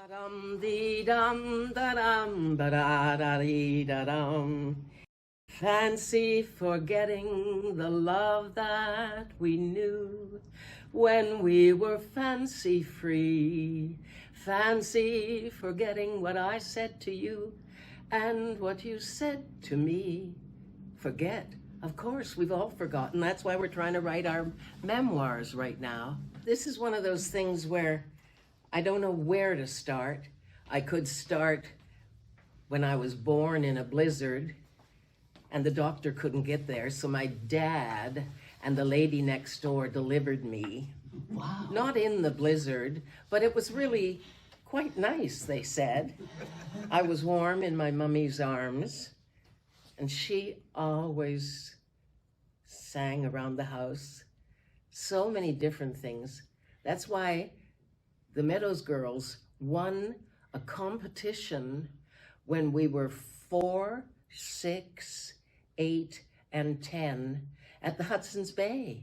Dum dee dum da dum ba da da dee da dum. Fancy forgetting the love that we knew when we were fancy free. Fancy forgetting what I said to you and what you said to me. Forget. Of course, we've all forgotten. That's why we're trying to write our memoirs right now. This is one of those things where I don't know where to start. I could start when I was born in a blizzard and the doctor couldn't get there, so my dad and the lady next door delivered me. Wow. Not in the blizzard, but it was really quite nice, they said. I was warm in my mummy's arms, and she always sang around the house. So many different things. That's why the Meadows girls won a competition when we were 4, 6, 8, and 10 at the Hudson's Bay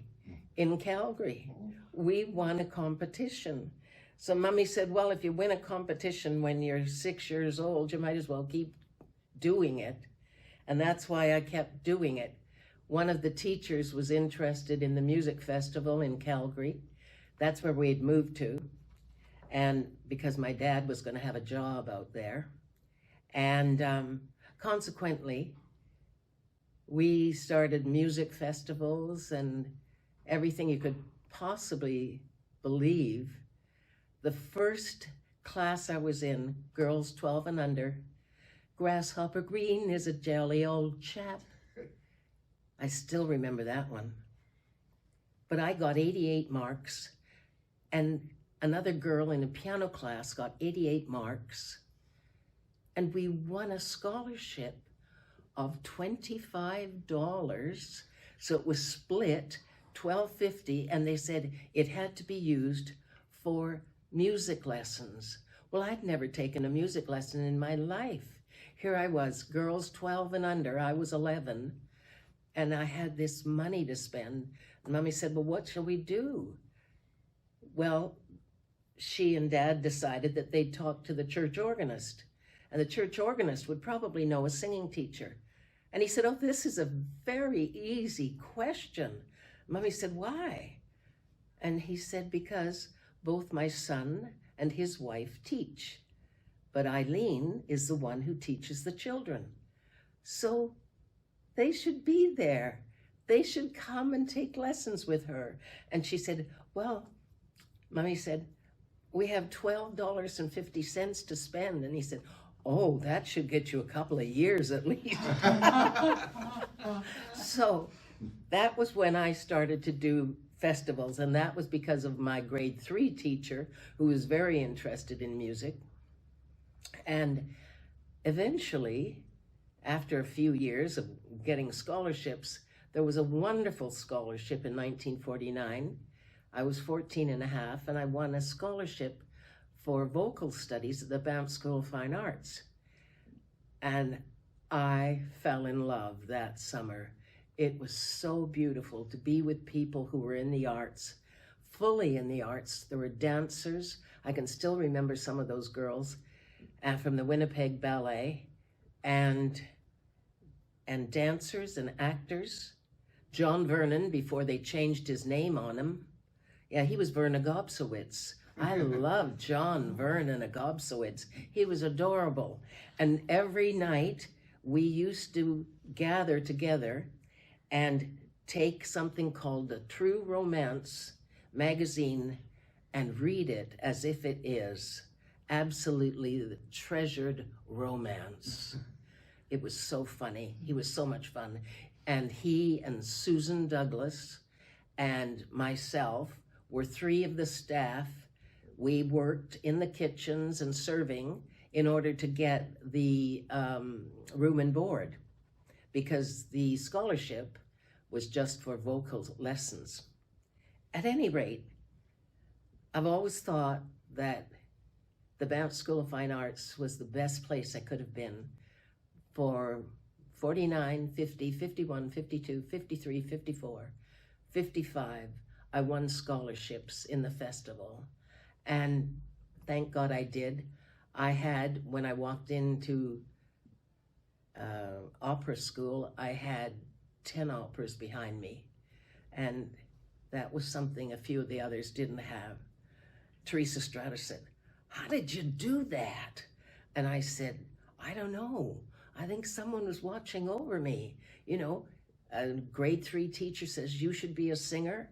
in Calgary. We won a competition. So Mommy said, well, if you win a competition when you're 6 years old, you might as well keep doing it. And that's why I kept doing it. One of the teachers was interested in the music festival in Calgary. That's where we had moved to. And because my dad was going to have a job out there. And consequently, we started music festivals and everything you could possibly believe. The first class I was in, girls 12 and under, Grasshopper Green is a jolly old chap. I still remember that one. But I got 88 marks, and another girl in a piano class got 88 marks, and we won a scholarship of $25. So it was split, $12.50, and they said it had to be used for music lessons. Well, I'd never taken a music lesson in my life. Here I was, girls 12 and under, I was 11, and I had this money to spend. And Mommy said, well, what shall we do? Well, she and Dad decided that they'd talk to the church organist, and the church organist would probably know a singing teacher. And he said, oh, this is a very easy question. Mommy said, why? And he said, because both my son and his wife teach, but Eileen is the one who teaches the children. So they should be there. They should come and take lessons with her. And she said, well, Mommy said, we have $12.50 to spend. And he said, oh, that should get you a couple of years at least. So that was when I started to do festivals, and that was because of my grade 3 teacher who was very interested in music. And eventually, after a few years of getting scholarships, there was a wonderful scholarship in 1949. I was 14 and a half, and I won a scholarship for vocal studies at the Banff School of Fine Arts. And I fell in love that summer. It was so beautiful to be with people who were in the arts, fully in the arts. There were dancers. I can still remember some of those girls from the Winnipeg Ballet, and dancers and actors. John Vernon, before they changed his name on him. Yeah, he was Verna Gobsowitz. I loved John Vernon Gobsowitz. He was adorable. And every night we used to gather together and take something called the True Romance magazine and read it as if it is absolutely the treasured romance. It was so funny. He was so much fun. And he and Susan Douglas and myself were 3 of the staff. We worked in the kitchens and serving in order to get the room and board, because the scholarship was just for vocal lessons. At any rate, I've always thought that the Banff School of Fine Arts was the best place I could have been for 49, 50, 51, 52, 53, 54, 55. I won scholarships in the festival, and thank God I did. I had, when I walked into opera school, I had 10 operas behind me. And that was something a few of the others didn't have. Teresa Strata said, "How did you do that?" And I said, "I don't know. I think someone was watching over me. You know, a grade 3 teacher says, you should be a singer.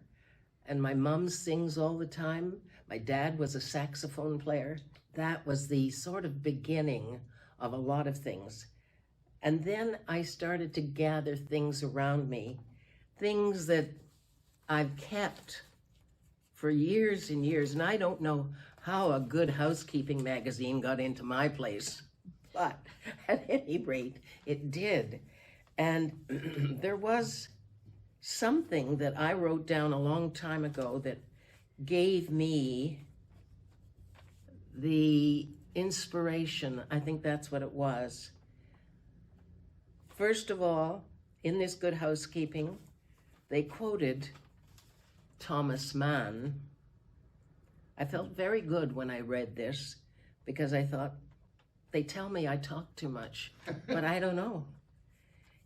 And my mom sings all the time. My dad was a saxophone player. That was the sort of beginning of a lot of things. And then I started to gather things around me, things that I've kept for years and years. And I don't know how a Good Housekeeping magazine got into my place, but at any rate, it did. And there was something that I wrote down a long time ago that gave me the inspiration. I think that's what it was. First of all, in this Good Housekeeping, they quoted Thomas Mann. I felt very good when I read this because I thought, they tell me I talk too much, but I don't know.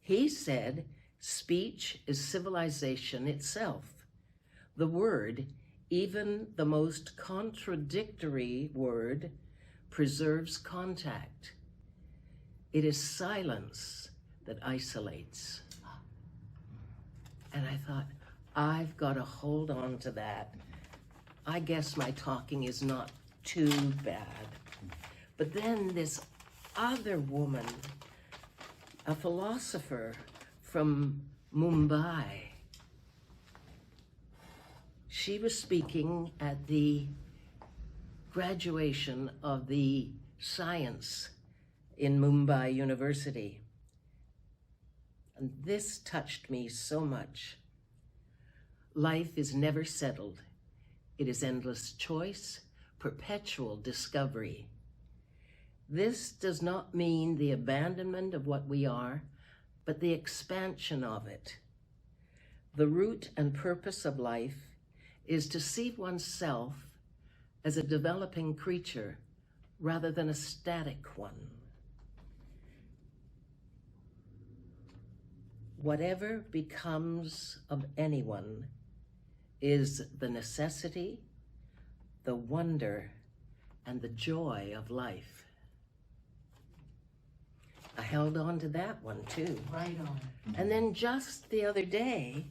He said, speech is civilization itself. The word, even the most contradictory word, preserves contact. It is silence that isolates. And I thought, I've got to hold on to that. I guess my talking is not too bad. But then this other woman, a philosopher from Mumbai, she was speaking at the graduation of the science in Mumbai University. And this touched me so much. Life is never settled. It is endless choice, perpetual discovery. This does not mean the abandonment of what we are, but the expansion of it. The root and purpose of life is to see oneself as a developing creature rather than a static one. Whatever becomes of anyone is the necessity, the wonder, and the joy of life. I held on to that one too. Right on. And then just the other day,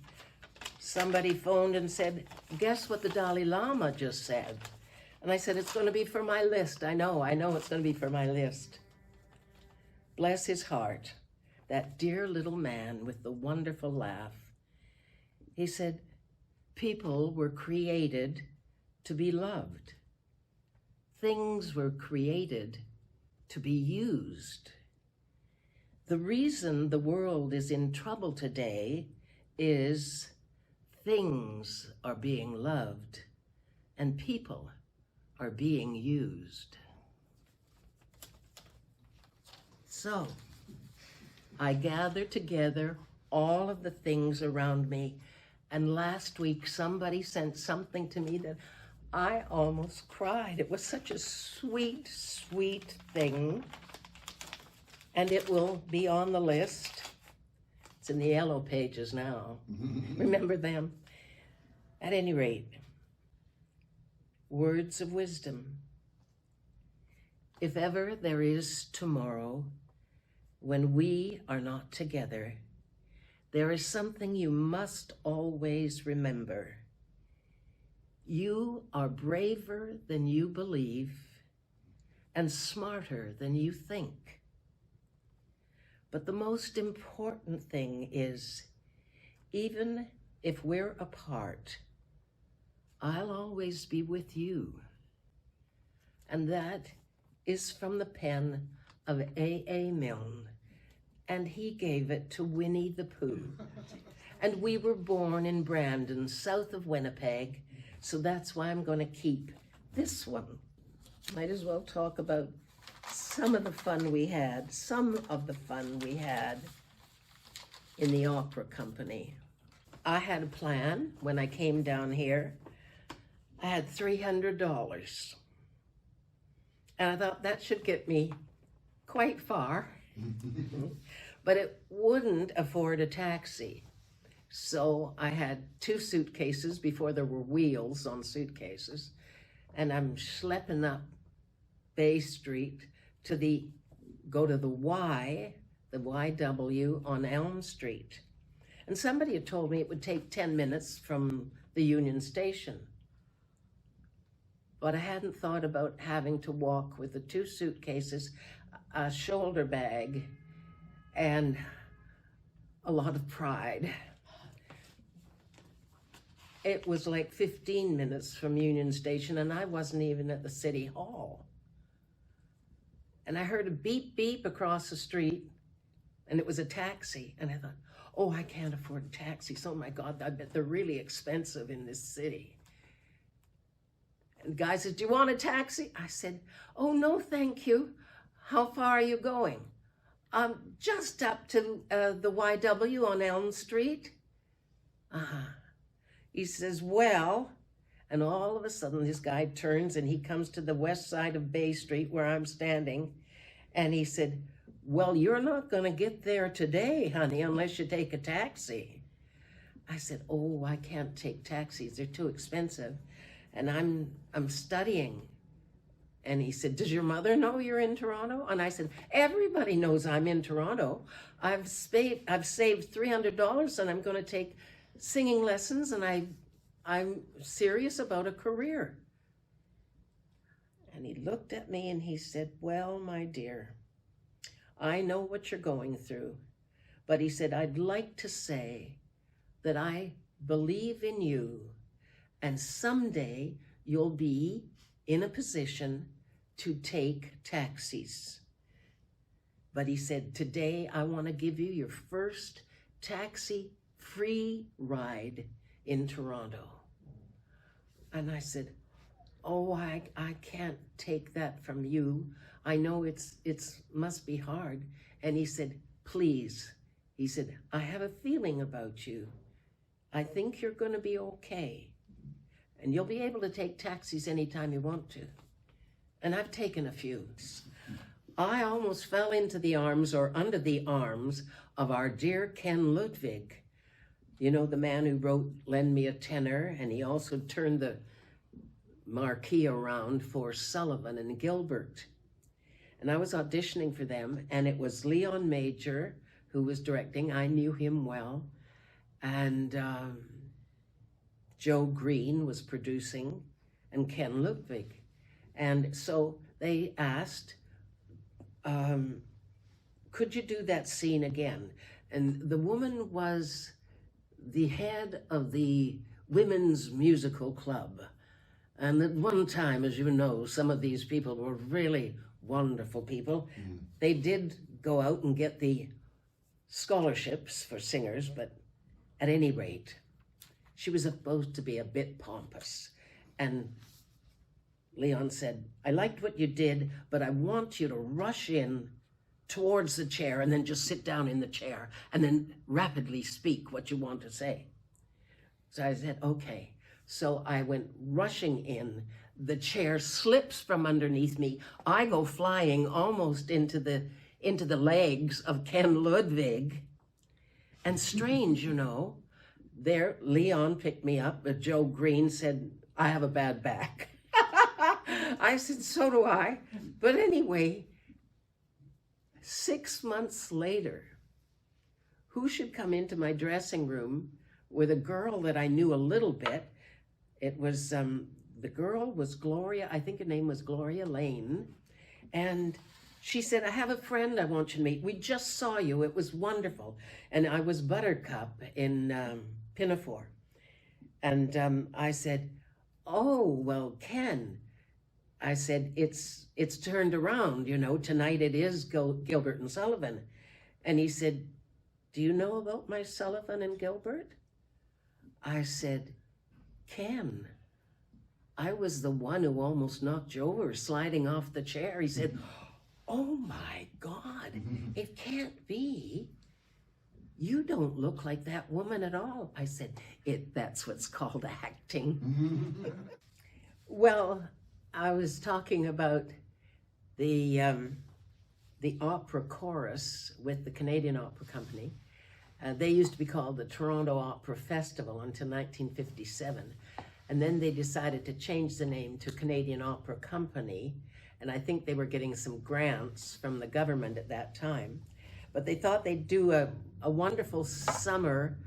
somebody phoned and said, guess what the Dalai Lama just said? And I said, it's going to be for my list. I know it's going to be for my list. Bless his heart, that dear little man with the wonderful laugh. He said, people were created to be loved. Things were created to be used. The reason the world is in trouble today is things are being loved and people are being used. So I gathered together all of the things around me, and last week somebody sent something to me that I almost cried. It was such a sweet, sweet thing. And it will be on the list. It's in the yellow pages now. Remember them? At any rate, words of wisdom. If ever there is tomorrow when we are not together, there is something you must always remember. You are braver than you believe and smarter than you think. But the most important thing is, even if we're apart, I'll always be with you. And that is from the pen of A.A. Milne, and he gave it to Winnie the Pooh. And we were born in Brandon, south of Winnipeg, so that's why I'm going to keep this one. Might as well talk about some of the fun we had in the opera company. I had a plan when I came down here. I had $300. And I thought that should get me quite far, but it wouldn't afford a taxi. So I had 2 suitcases before there were wheels on suitcases, and I'm schlepping up Bay Street to go to the YW on Elm Street. And somebody had told me it would take 10 minutes from the Union Station. But I hadn't thought about having to walk with the 2 suitcases, a shoulder bag, and a lot of pride. It was like 15 minutes from Union Station, and I wasn't even at the City Hall. And I heard a beep, beep across the street, and it was a taxi. And I thought, oh, I can't afford taxis. Oh my God, I bet they're really expensive in this city. And the guy said, do you want a taxi? I said, oh, no, thank you. How far are you going? Just up to the YW on Elm Street. He says, well, and all of a sudden this guy turns and he comes to the west side of Bay Street where I'm standing. And he said, well, you're not going to get there today, honey, unless you take a taxi. I said, oh, I can't take taxis. They're too expensive. And I'm studying. And he said, does your mother know you're in Toronto? And I said, everybody knows I'm in Toronto. I've saved $300 and I'm going to take singing lessons, and I'm serious about a career. And he looked at me and he said, well, my dear, I know what you're going through, but he said, I'd like to say that I believe in you, and someday you'll be in a position to take taxis. But he said, today I want to give you your first taxi free ride in Toronto. And I said, oh, I can't take that from you. I know it's must be hard. And he said, please. He said, I have a feeling about you. I think you're going to be okay. And you'll be able to take taxis anytime you want to. And I've taken a few. I almost fell into the arms or under the arms of our dear Ken Ludwig. You know, the man who wrote Lend Me a Tenor, and he also turned the marquee around for Sullivan and Gilbert. And I was auditioning for them, and it was Leon Major who was directing. I knew him well. And Joe Green was producing, and Ken Ludwig. And so they asked, could you do that scene again? And the woman was the head of the Women's Musical Club. And at one time, as you know, some of these people were really wonderful people. Mm. They did go out and get the scholarships for singers, but at any rate, she was supposed to be a bit pompous. And Leon said, I liked what you did, but I want you to rush in towards the chair and then just sit down in the chair and then rapidly speak what you want to say. So I said, okay. So I went rushing in. The chair slips from underneath me. I go flying almost into the legs of Ken Ludwig. And strange, you know, there Leon picked me up, but Joe Green said, I have a bad back. I said, so do I. But anyway, 6 months later, who should come into my dressing room with a girl that I knew a little bit. It was, the girl was Gloria, I think her name was Gloria Lane. And she said, I have a friend I want you to meet. We just saw you, it was wonderful. And I was Buttercup in Pinafore. And I said, oh, well, Ken, I said, it's turned around, you know, tonight it is Gilbert and Sullivan. And he said, do you know about my Sullivan and Gilbert? I said, Ken, I was the one who almost knocked you over sliding off the chair. He said, oh my God, it can't be. You don't look like that woman at all. I said, that's what's called acting. Well, I was talking about the opera chorus with the Canadian Opera Company. They used to be called the Toronto Opera Festival until 1957. And then they decided to change the name to Canadian Opera Company. And I think they were getting some grants from the government at that time. But they thought they'd do a wonderful summer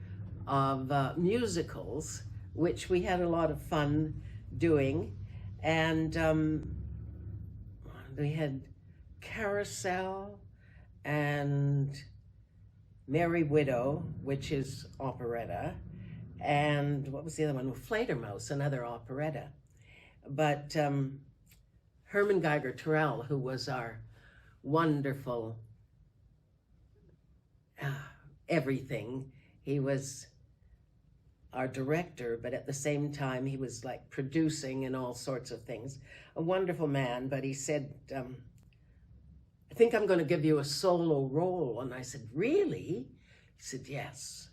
of musicals, which we had a lot of fun doing. And we had Carousel and Merry Widow, which is operetta, and what was the other one? Fledermaus, another operetta. But Herman Geiger Terrell, who was our wonderful everything, he was our director, but at the same time he was like producing and all sorts of things. A wonderful man, but he said, I think I'm going to give you a solo role. And I said, really? He said, yes.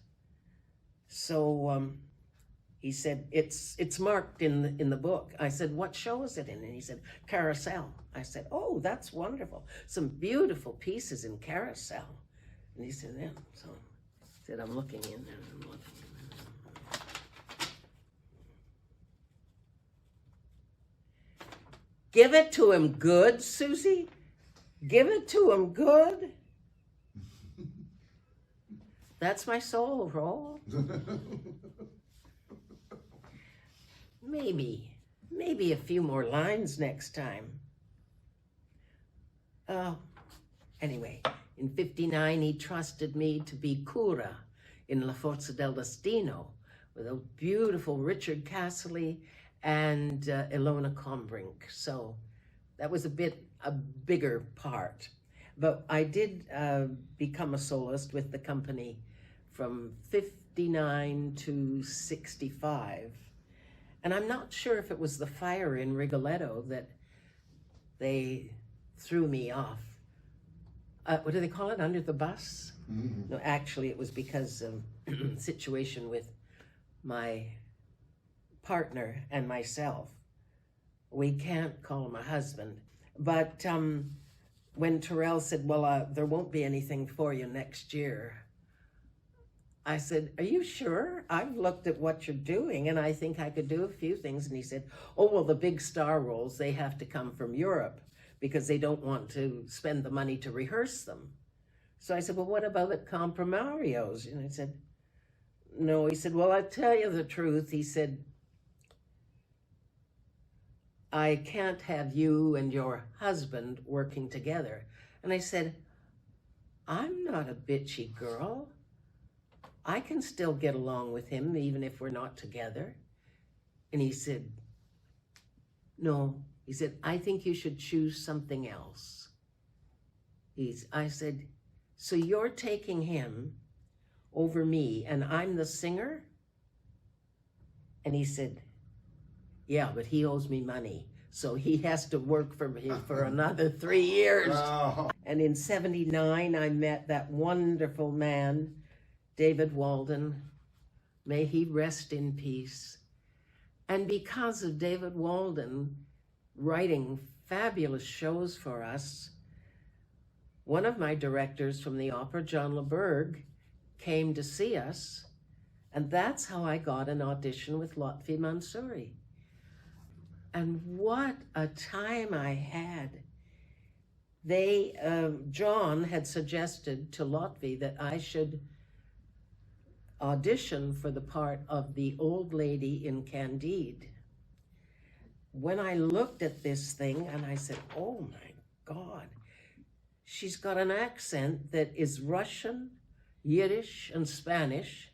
So he said, it's marked in the book. I said, what show is it in? And he said, Carousel. I said, oh, that's wonderful. Some beautiful pieces in Carousel. And he said, yeah. So he said, I'm looking in there. I'm looking in there. Give it to him good, Susie. Give it to him good. That's my solo role. Maybe a few more lines next time. Anyway, in '59, he trusted me to be Cura in La Forza del Destino with a beautiful Richard Casserly and Ilona Combrink. So that was a bigger part. But I did become a soloist with the company from '59 to '65. And I'm not sure if it was the fire in Rigoletto that they threw me off. What do they call it? Under the bus? Mm-hmm. No, actually it was because of situation with my partner and myself. We can't call him a husband. But when Terrell said, well, there won't be anything for you next year, I said, are you sure? I've looked at what you're doing and I think I could do a few things. And he said, oh, well, the big star roles, they have to come from Europe because they don't want to spend the money to rehearse them. So I said, well, what about the Comprimarios? And I said, no. He said, well, I'll tell you the truth. He said, I can't have you and your husband working together. And I said, I'm not a bitchy girl. I can still get along with him even if we're not together. And he said, no. He said, I think you should choose something else. I said, so you're taking him over me and I'm the singer? And he said, yeah, but he owes me money. So he has to work for me for another 3 years. Oh. And in '79, I met that wonderful man, David Walden. May he rest in peace. And because of David Walden writing fabulous shows for us, one of my directors from the opera, John LeBerg, came to see us. And that's how I got an audition with Lotfi Mansouri. And what a time I had. John had suggested to Lotfi that I should audition for the part of the old lady in Candide. When I looked at this thing and I said, oh my God, she's got an accent that is Russian, Yiddish, and Spanish.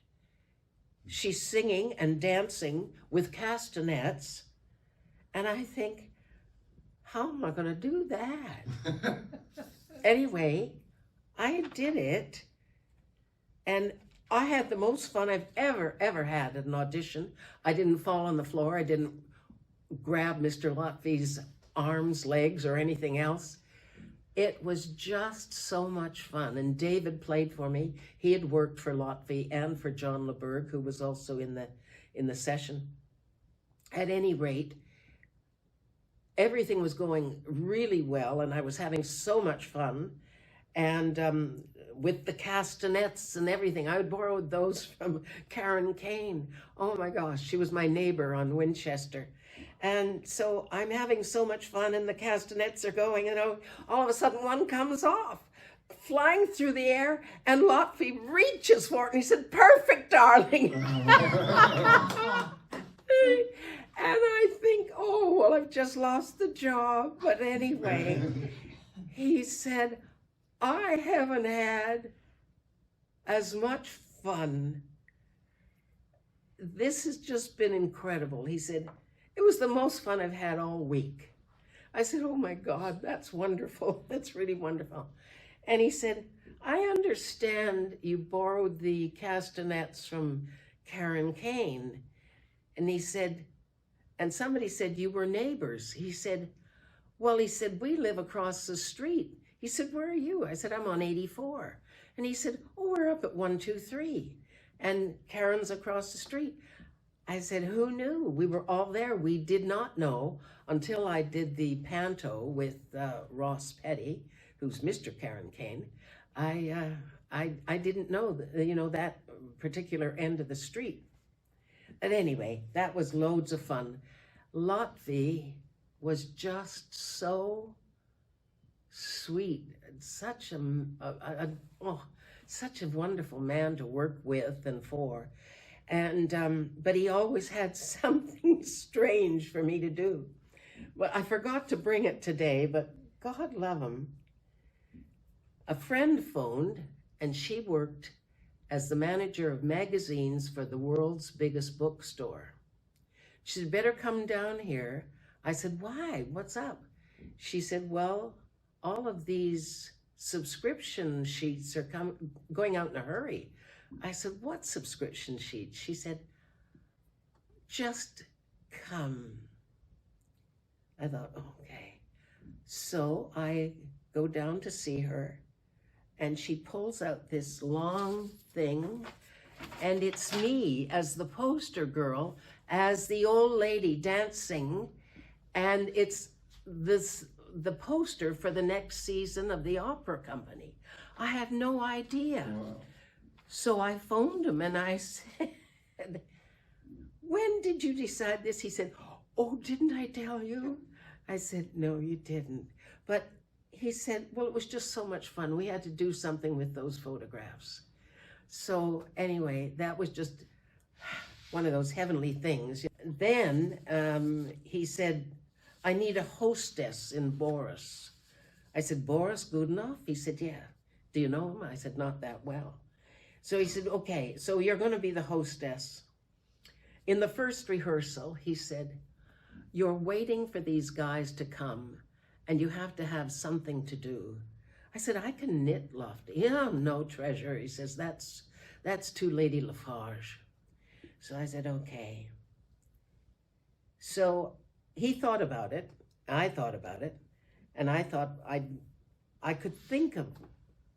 She's singing and dancing with castanets. And I think, how am I going to do that? Anyway, I did it. And I had the most fun I've ever had at an audition. I didn't fall on the floor. I didn't grab Mr. Lotfi's arms, legs, or anything else. It was just so much fun. And David played for me. He had worked for Lotfi and for John LeBerg, who was also in the session. At any rate, everything was going really well, and I was having so much fun. And with the castanets and everything, I borrowed those from Karen Kane. Oh my gosh, she was my neighbor on Winchester. And so I'm having so much fun, and the castanets are going, and all of a sudden one comes off, flying through the air, and Lotfi reaches for it, and he said, "Perfect, darling." And I think, oh, well, I've just lost the job. But anyway, he said, "I haven't had as much fun. This has just been incredible." He said, "It was the most fun I've had all week." I said, "Oh my God, that's wonderful. That's really wonderful." And he said, "I understand you borrowed the castanets from Karen Kane." And he said, and somebody said you were neighbors. He said, "Well," he said, "we live across the street." He said, "Where are you?" I said, "I'm on 84. And he said, "Oh, we're up at 123. And Karen's across the street." I said, "Who knew?" We were all there. We did not know until I did the panto with Ross Petty, who's Mr. Karen Kane. I didn't know that particular end of the street. But anyway, that was loads of fun. Lotfi was just so sweet, such such a wonderful man to work with and for. And but he always had something strange for me to do. Well, I forgot to bring it today, but God love him. A friend phoned, and she worked as the manager of magazines for the world's biggest bookstore. She said, "Better come down here." I said, "Why? What's up?" She said, "Well, all of these subscription sheets are going out in a hurry." I said, "What subscription sheets?" She said, "Just come." I thought, okay. So I go down to see her, and she pulls out this long thing, and it's me as the poster girl, as the old lady dancing, and it's the poster for the next season of the opera company. I had no idea. Wow. So I phoned him and I said, "When did you decide this?" He said, "Oh, didn't I tell you?" I said, "No, you didn't." But he said, "Well, it was just so much fun. We had to do something with those photographs." So anyway, that was just one of those heavenly things. Then he said, "I need a hostess in Boris." I said, "Boris Godunov?" He said, "Yeah." "Do you know him?" I said, "Not that well." So he said, "Okay, so you're going to be the hostess." In the first rehearsal, he said, "You're waiting for these guys to come, and you have to have something to do." I said, "I can knit, Lofty." "Yeah, no, Treasure." He says, that's too Lady Lafarge." So I said, okay. So he thought about it, I thought about it, and I thought I could think of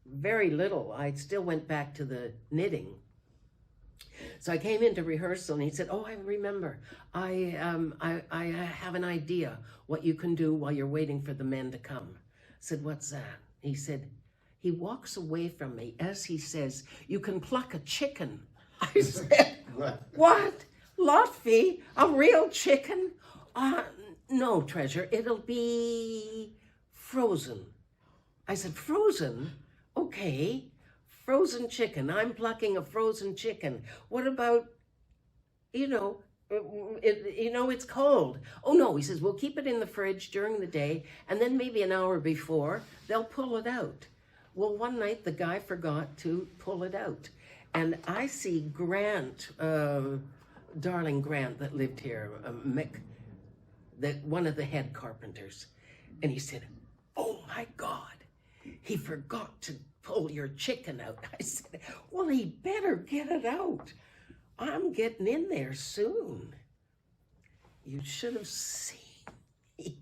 very little. I still went back to the knitting. So I came into rehearsal, and he said, "Oh, I remember. I have an idea what you can do while you're waiting for the men to come." I said, "What's that?" He said, he walks away from me as he says, "You can pluck a chicken." I said, "What? Lotfi, a real chicken?" "No, Treasure, it'll be frozen." I said, "Frozen? Okay. Frozen chicken. I'm plucking a frozen chicken. What about, it's cold." "Oh, no," he says, "we'll keep it in the fridge during the day, and then maybe an hour before, they'll pull it out." Well, one night the guy forgot to pull it out. And I see Grant, darling Grant that lived here, Mick, one of the head carpenters. And he said, "Oh my God, he forgot to pull your chicken out." I said, "Well, he better get it out. I'm getting in there soon." You should have seen me.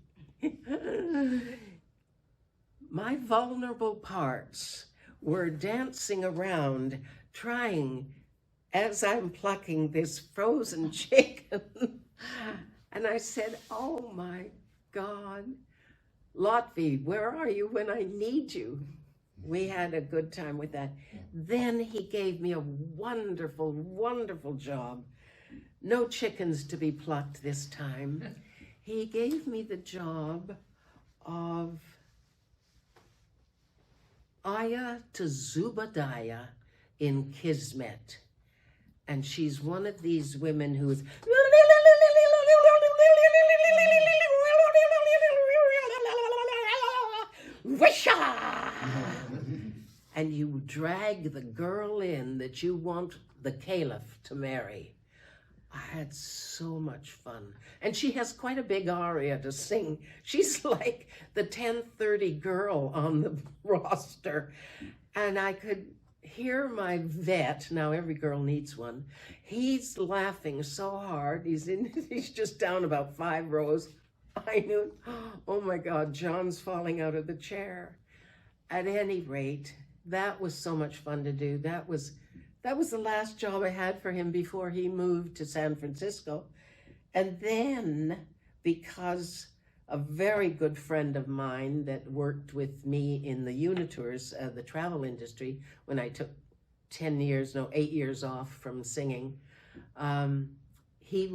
My vulnerable parts were dancing around, trying, as I'm plucking this frozen chicken. And I said, "Oh my God, Lotfi, where are you when I need you? We had a good time with that. Then he gave me a wonderful, wonderful job. No chickens to be plucked this time. He gave me the job of Aya to Zubadiah in Kismet. And she's one of these women who is and you drag the girl in that you want the caliph to marry. I had so much fun. And she has quite a big aria to sing. She's like the 10:30 girl on the roster. And I could hear my vet, now every girl needs one, he's laughing so hard. He's just down about 5 rows. I knew, oh my God, John's falling out of the chair. At any rate, that was so much fun to do. That was the last job I had for him before he moved to San Francisco. And then, because a very good friend of mine that worked with me in the Unitours, the travel industry, when I took 8 years off from singing, he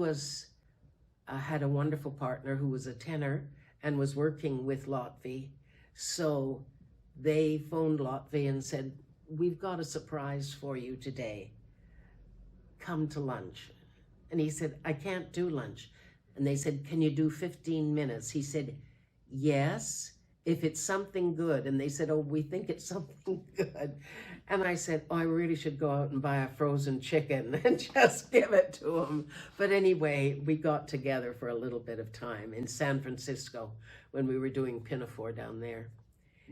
had a wonderful partner who was a tenor and was working with Lotfi. So they phoned Lotfi and said, we've got a surprise for you today. Come to lunch. And he said, I can't do lunch. And they said, can you do 15 minutes? He said, yes, if it's something good. And they said, oh, we think it's something good. And I said, oh, I really should go out and buy a frozen chicken and just give it to him. But anyway, we got together for a little bit of time in San Francisco when we were doing Pinafore down there.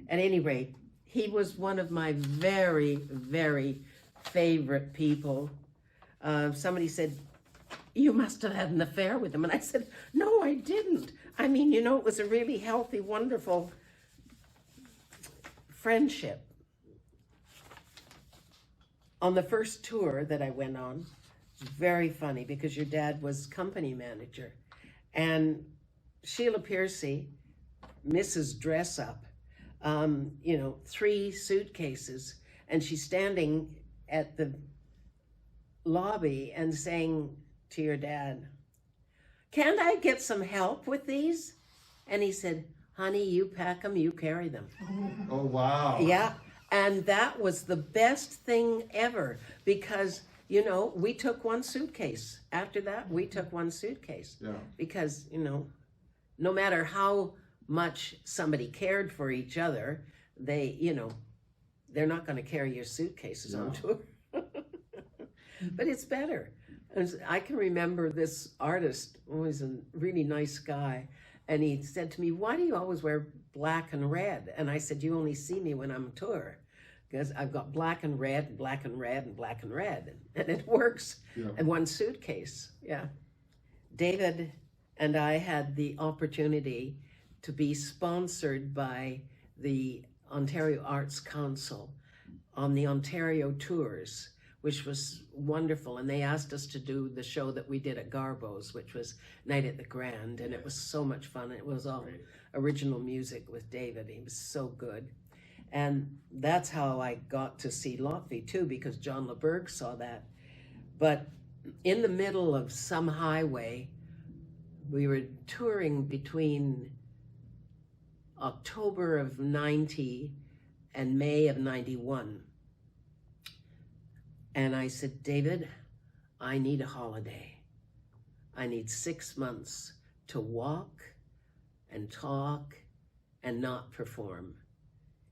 At any rate, he was one of my very, very favorite people. Somebody said, you must have had an affair with him. And I said, no, I didn't. I mean, it was a really healthy, wonderful friendship. On the first tour that I went on, it was very funny because your dad was company manager. And Sheila Piercy, Mrs. Dress Up, 3 suitcases, and she's standing at the lobby and saying to your dad, can't I get some help with these? And he said, honey, you pack them, you carry them. Oh, wow. Yeah, and that was the best thing ever because, we took 1 suitcase. After that, we took 1 suitcase. Yeah. Because, no matter how much somebody cared for each other, they're not going to carry your suitcases on tour. But it's better. I can remember this artist was a really nice guy, and he said to me, why do you always wear black and red? And I said, you only see me when I'm on tour, because I've got black and red, and black and red, and black and red, and it works. Yeah. And 1 suitcase, yeah. David and I had the opportunity to be sponsored by the Ontario Arts Council on the Ontario tours, which was wonderful. And they asked us to do the show that we did at Garbo's, which was Night at the Grand. And it was so much fun. It was all original music with David. He was so good. And that's how I got to see Lotfi too, because John LeBerg saw that. But in the middle of some highway, we were touring between October of 90 and May of 91. And I said, David, I need a holiday. I need 6 months to walk and talk and not perform.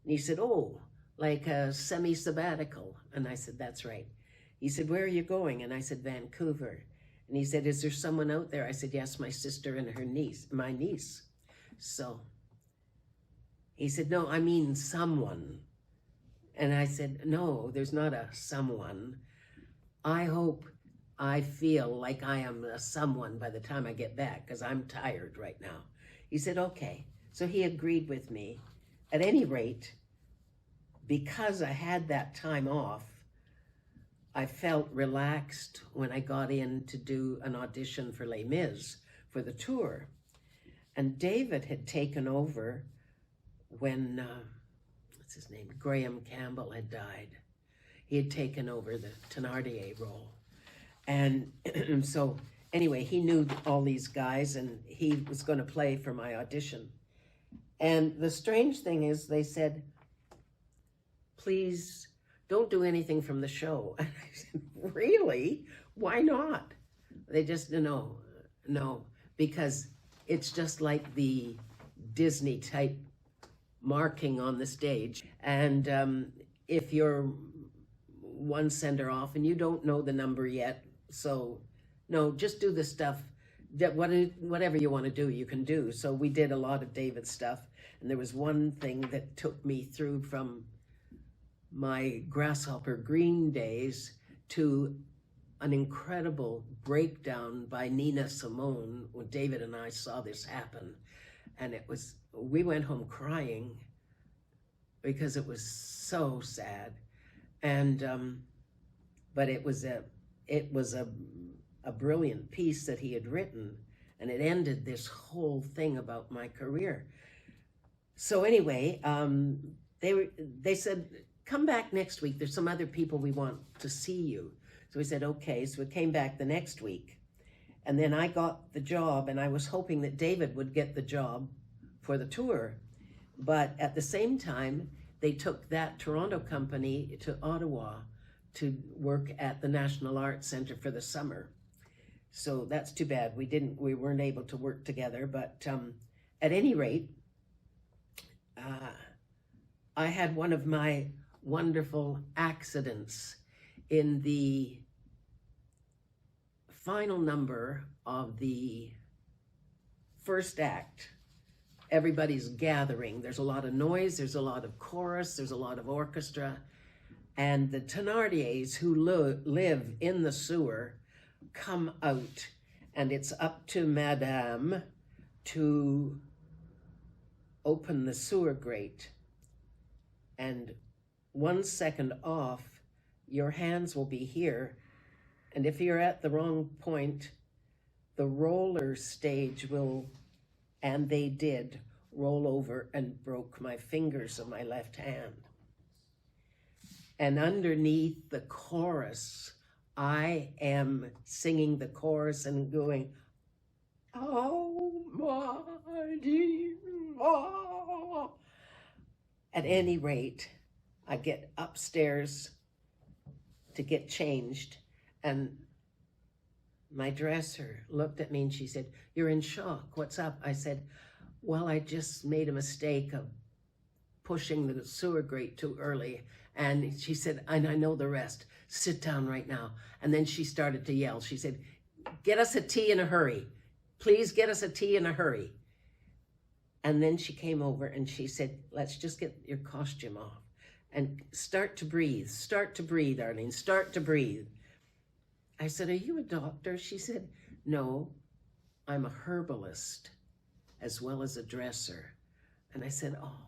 And he said, oh, like a semi-sabbatical. And I said, that's right. He said, where are you going? And I said, Vancouver. And he said, is there someone out there? I said, yes, my sister and my niece. So he said, no, I mean someone. And I said, no, there's not a someone. I feel like I am a someone by the time I get back, because I'm tired right now. He said, okay. So he agreed with me. At any rate, because I had that time off, I felt relaxed when I got in to do an audition for Les Mis for the tour. And David had taken over when, what's his name, Graham Campbell had died. He had taken over the Thénardier role. And so anyway, he knew all these guys, and he was going to play for my audition. And the strange thing is, they said, please don't do anything from the show. And I said, really? Why not? They just, no, because it's just like the Disney type marking on the stage. And if you're one sender off and you don't know the number yet, so no, just do the stuff that whatever you want to do, you can do. So we did a lot of David stuff. And there was one thing that took me through from my Grasshopper Green days to an incredible breakdown by Nina Simone when David and I saw this happen. And we went home crying because it was so sad. And, but it was a brilliant piece that he had written, and it ended this whole thing about my career. So anyway, they said, come back next week. There's some other people we want to see you. So we said, okay. So we came back the next week. And then I got the job, and I was hoping that David would get the job for the tour. But at the same time, they took that Toronto company to Ottawa to work at the National Arts Centre for the summer. So that's too bad. We weren't able to work together. But at any rate, I had one of my wonderful accidents in the final number of the first act. Everybody's gathering. There's a lot of noise, there's a lot of chorus, there's a lot of orchestra. And the Thénardiers, who live in the sewer, come out. And it's up to Madame to open the sewer grate. And 1 second off, your hands will be here. And if you're at the wrong point, the roller stage will, and they did, roll over and broke my fingers of my left hand. And underneath the chorus, I am singing the chorus and going, oh, mighty, oh. At any rate, I get upstairs to get changed, and my dresser looked at me and she said, you're in shock, what's up? I said, well, I just made a mistake of pushing the sewer grate too early. And she said, and I know the rest, sit down right now. And then she started to yell. She said, get us a tea in a hurry. Please get us a tea in a hurry. And then she came over and she said, let's just get your costume off and start to breathe, Arlene, start to breathe. I said, are you a doctor? She said, no, I'm a herbalist as well as a dresser. And I said, oh,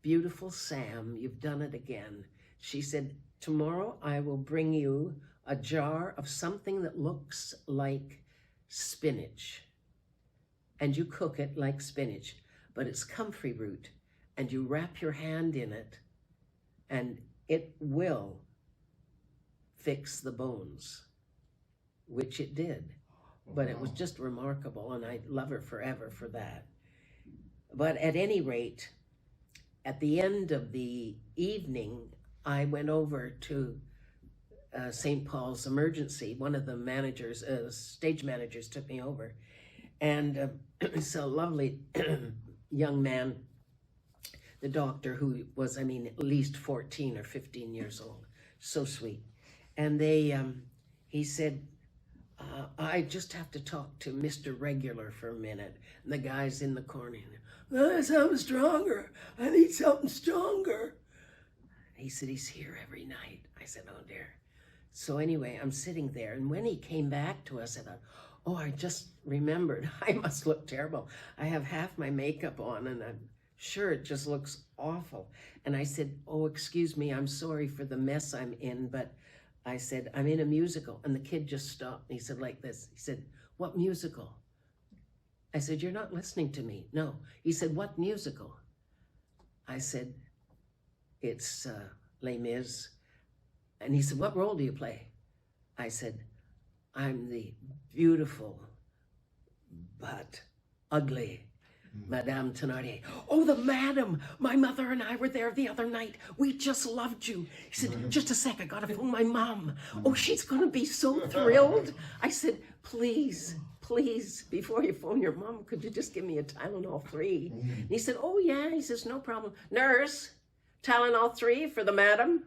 beautiful Sam, you've done it again. She said, tomorrow I will bring you a jar of something that looks like spinach. And you cook it like spinach, but it's comfrey root. And you wrap your hand in it, and it will fix the bones, which it did. But it was just remarkable, and I love her forever for that. But at any rate, at the end of the evening, I went over to St. Paul's Emergency. One of the managers, stage managers, took me over. And it's a lovely young man, the doctor, who was, at least 14 or 15 years old. So sweet. And he said, I just have to talk to Mr. Regular for a minute. And the guy's in the corner. Something stronger. I need something stronger. He said, he's here every night. I said, oh dear. So anyway, I'm sitting there. And when he came back to us, I thought, oh, I just remembered. I must look terrible. I have half my makeup on, and I'm sure it just looks awful. And I said, oh, excuse me, I'm sorry for the mess I'm in, but I said, I'm in a musical. And the kid just stopped. He said like this. He said, what musical? I said, you're not listening to me. No. He said, what musical? I said, it's Les Mis. And he said, what role do you play? I said, I'm the beautiful but ugly Madame Thénardier. Oh, the madam! My mother and I were there the other night. We just loved you. He said, just a sec, I gotta phone my mom. Oh, she's gonna be so thrilled. I said, please, before you phone your mom, could you just give me a Tylenol 3? And he said, oh yeah. He says, no problem. Nurse, Tylenol 3 for the madam.